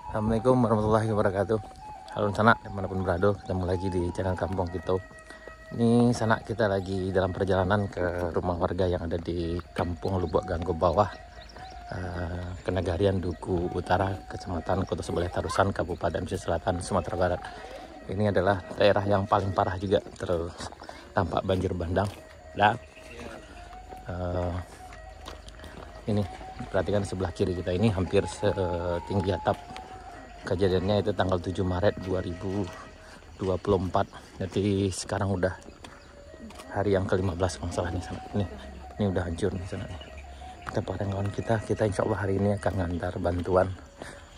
Assalamualaikum warahmatullahi wabarakatuh. Halo sanak, dimanapun berada, ketemu lagi di channel Kampung Kita. Ini sanak, kita lagi dalam perjalanan ke rumah warga yang ada di Kampung Lubuk Ganggo Bawah, Kenegarian Duku Utara, Kecamatan Kota Sebelah Tarusan, Kabupaten Pesisir Selatan, Sumatera Barat. Ini adalah daerah yang paling parah juga terdampak banjir bandang. Ini perhatikan sebelah kiri kita ini hampir setinggi atap. Kejadiannya itu tanggal 7 Maret 2024. Jadi sekarang udah hari yang ke-15 kalau salah nih sana. Ini udah hancur nih sana. Kita bareng kawan kita insya Allah hari ini akan ngantar bantuan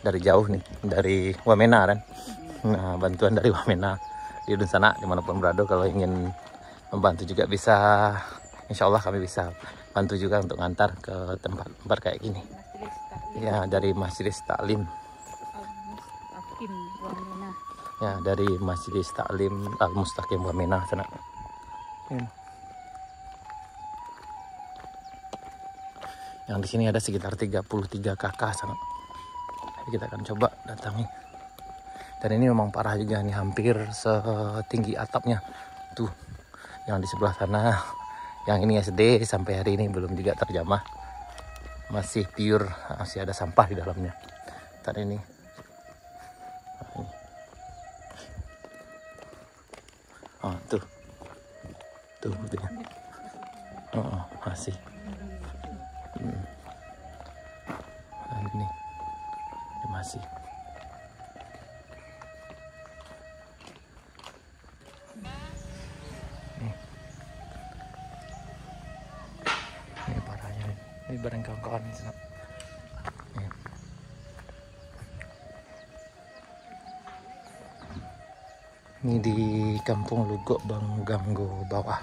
dari jauh nih, dari Wamena kan. Nah, bantuan dari Wamena di sana dimanapun berada, kalau ingin membantu juga bisa, insya Allah kami bisa bantu juga untuk ngantar ke tempat kayak gini. Ya, dari Majelis Taklim. Ya, dari Majelis Taklim Al-Mustaqim Wamena sana. Yang di sini ada sekitar 33 kakak sana. Jadi kita akan coba datangi. Dan ini memang parah juga nih, hampir setinggi atapnya. Tuh, yang di sebelah sana, yang ini SD sampai hari ini belum juga terjamah. Masih pure, masih ada sampah di dalamnya. Tadi ini. Oh, tuh buktinya. Oh, masih. Ini masih. Ini parahnya. Ini bareng kawan-kawan di sana. Ini di Kampung Lubuk Ganggo Bawah.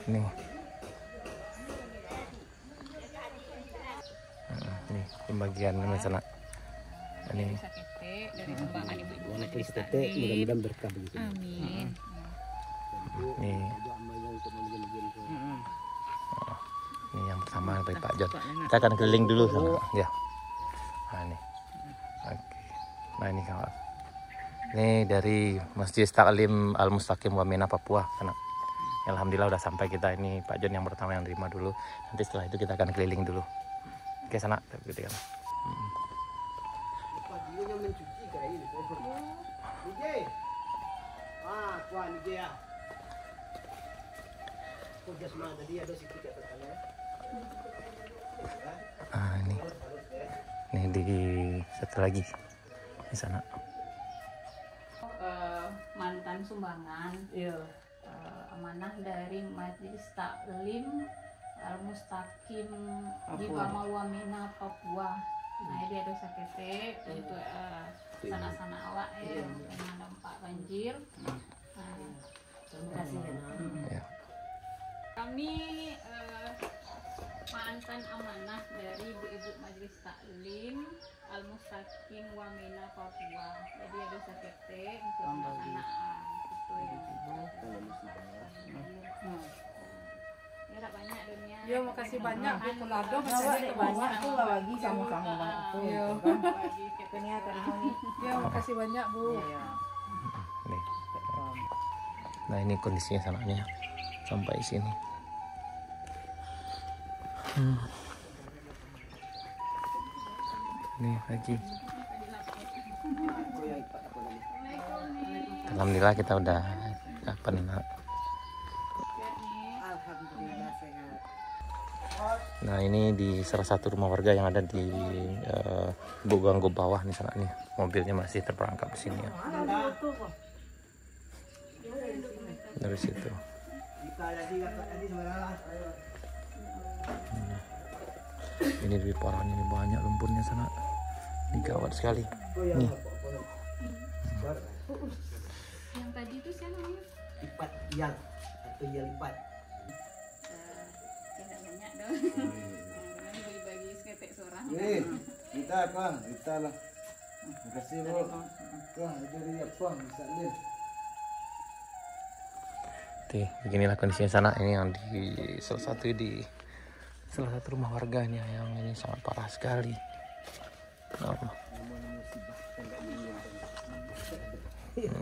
Ini pembagian ini sana. Ini dari sumbangan ibu-ibu Majelis mudah-mudahan berkah begitu. Amin. Ini yang pertama dari Pak John. Kita akan keliling dulu sana. Ya. Nah, ini. Oke. Nah, ini kawan. Ini dari Masjid Taklim Al-Mustaqim Wamena Papua sana. Alhamdulillah udah sampai kita. Ini Pak John yang pertama yang terima dulu. Nanti setelah itu kita akan keliling dulu. Oke sana, gitu kan. Ini di satu lagi di sana. Mantan sumbangan, amanah dari Majelis Taklim Al-Mustaqim di Wamena Papua. Nah, dia ada sakete untuk sana-sana awak yang dampak banjir. Terima kasih ya. Kami mantan amanah dari ibu-ibu Majelis Taklim Al-Mustaqim Wamena Papua. Jadi ada sakete untuk anak-anak itu yang ya, banyak dunia. Ya, makasih banyak Bu Kulado, Makasih banyak tuh lagi sama-sama aku. Ya, makasih banyak Bu. Nih. Nah, ini kondisinya sananya sampai sini. Nih lagi. Alhamdulillah kita udah kapan. Alhamdulillah sehat. Nah, ini di salah satu rumah warga yang ada di Lubuk Ganggo Bawah nih sana nih. Mobilnya masih terperangkap di sini ya. Dari situ. Ini lebih parahnya, ini banyak lumpurnya sana. Ini gawat sekali. Nih. Yang tadi itu siapa namanya? Lipat yang atau yang lipat. Tidak banyak dong. Bagi-bagi seketek seorang. Kita Kang, kita lah. Terima kasih Bu. Kang, itu dia Kang, bisa lihat. Beginilah kondisinya sana. Ini yang di salah satu rumah warga ini yang ini sangat parah sekali. Oh. Ini.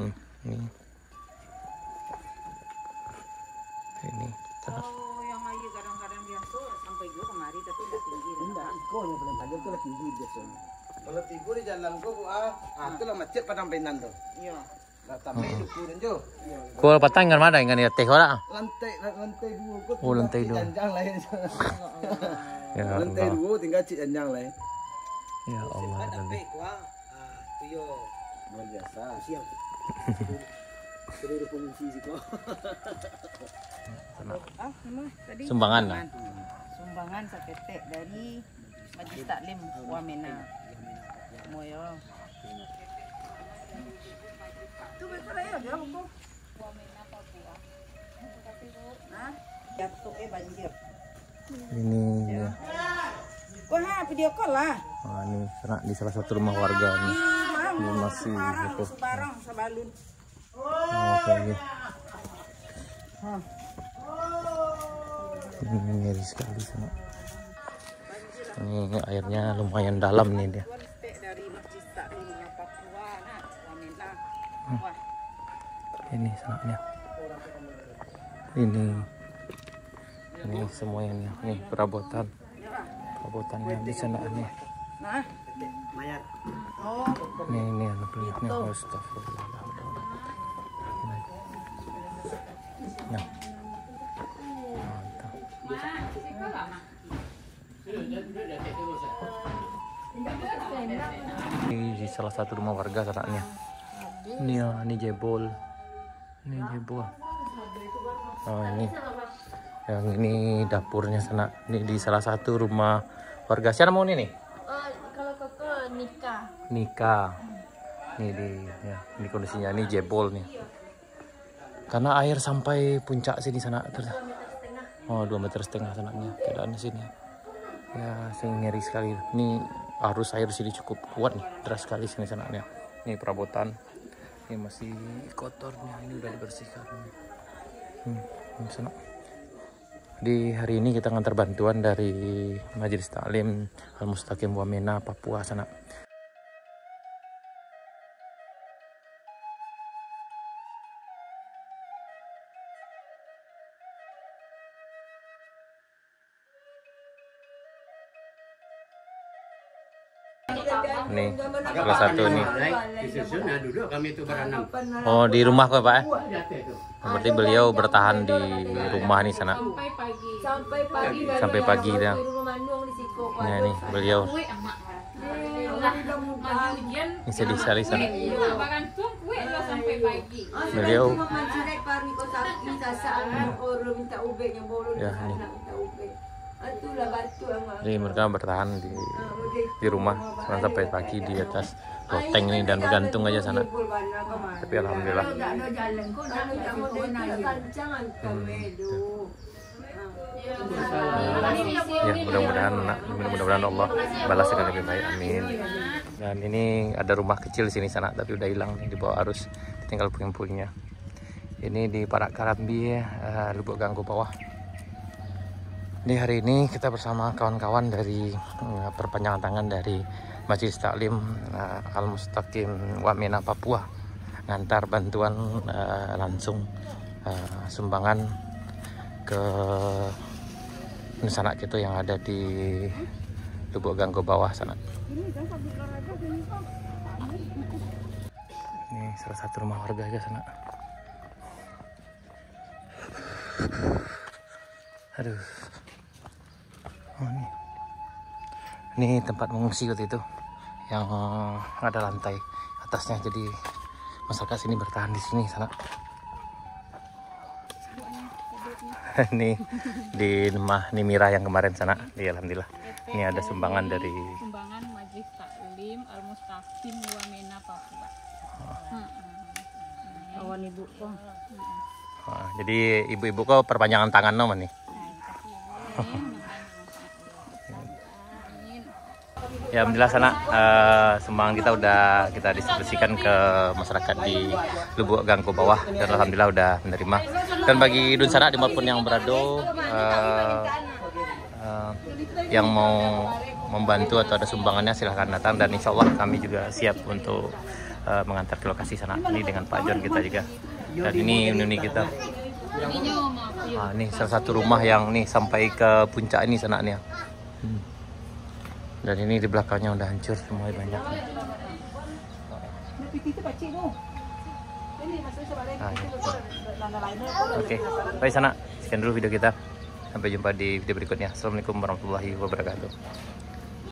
Oh, yang aja kadang-kadang biasa sampai juga kemari tapi udah tinggi. Enggak, iko yang paling panjang tuh lagi tinggi biasanya. Kalau tidur di jalan gua itu lah macet padang penan tuh. Iya. Enggak tambah dukurin jo. Kau patang kan mana dengan teh ora? Lantai dua gua. Oh, lantai dua. Janjang lain. Ya Lantai Allah. dua tinggal cik janjang lain. Ya Allah. Tapi kuah tuyo Luar biasa. siap. Seluruh pengungsi sih kok. Memang tadi Sumbangan lah. sumbangan seketek dari Majelis Taklim Wamena. Moyo. Tuh betul ya dia buku. Wamena Papua. Nah, jatuh banjir. Ini ya. Wah, video call lah. Oh, ini di salah satu rumah warga nih. Ini masih gitu. Sebarang sebalun. Oh, kayak ini ngeri sekali sana. Ini airnya lumayan dalam nih dia. Dari Majelis Taklim Papua, nah, Wamena. Wah, Ini sanaknya. Ini semuanya nih perabotannya di sana nih. nah, Mayat. oh, Ini anak lihatnya. Astagfirullah. Nah. Mantap. Ini di salah satu rumah warga sanaknya. Ini ya, ini jebol. Ini jebol. Oh, ini. Yang ini dapurnya sana. Ini di salah satu rumah warga. Siapa mau ini nih? Kalau kakak nikah. Nikah. Ini di kondisinya ini jebol nih. Karena air sampai puncak sini sana terus. Oh, 2,5 meter sananya keadaan di sini. Ya, saya ngeri sekali. Ini arus air sini cukup kuat nih, deras sekali sini sananya. Ini perabotan. Ini masih kotornya, ini udah dibersihkan. Ini sana. Di hari ini kita ngantar bantuan dari Majelis Taklim Al-Mustaqim Wamena Papua sana. Nih, salah satu nih. Duduk kami itu berenam. Oh, di rumah kok, Pak? Jatuh itu. Berarti beliau bertahan di rumah nih sana. Sampai pagi. Sampai pagi dah. Nah, nih beliau. Kue emak. Maju ujian. Ini sedih sekali sana. Makan tuh kue lo sampai pagi. Beliau. Ya, nih. Jadi mereka bertahan di rumah sampai pagi di atas loteng ini dan bergantung aja sana. Tapi alhamdulillah. Ya, mudah-mudahan Allah balas dengan lebih baik, amin. Dan ini ada rumah kecil di sini sana tapi udah hilang nih di bawah arus, tinggal puing-puingnya. Ini di Parak Karambi, Lubuk Ganggo Bawah. Di hari ini kita bersama kawan-kawan dari perpanjangan tangan dari Majelis Taklim Al-Mustaqim Wamena Papua ngantar bantuan langsung sumbangan ke sanak kita yang ada di Lubuk Ganggo Bawah sana. Ini salah satu rumah warga aja sana. Aduh. Oh, ini tempat mengungsi waktu itu yang ada lantai atasnya, jadi masyarakat sini bertahan di sini sana. Ini di rumah Nimira yang kemarin sana, alhamdulillah. Ini ada sumbangan dari sumbangan Majelis Taklim Al-Mustaqim Wamena Papua. kawan ibu kok. Jadi ibu-ibu kok perpanjangan tangan nomor nih. Ya alhamdulillah sana sumbangan kita udah kita distribusikan ke masyarakat di Lubuk Ganggo Bawah dan alhamdulillah udah menerima. Dan bagi Dun sana dimanapun yang berada yang mau membantu atau ada sumbangannya silahkan datang, dan insya Allah kami juga siap untuk mengantar ke lokasi sana. Ini dengan Pak John kita juga. Dan ini Nuni kita. Ini salah satu rumah yang nih sampai ke puncak ini sana nih. Dan ini di belakangnya udah hancur semua banyak. Oke, baik sana. Sekian dulu video kita. Sampai jumpa di video berikutnya. Assalamualaikum warahmatullahi wabarakatuh.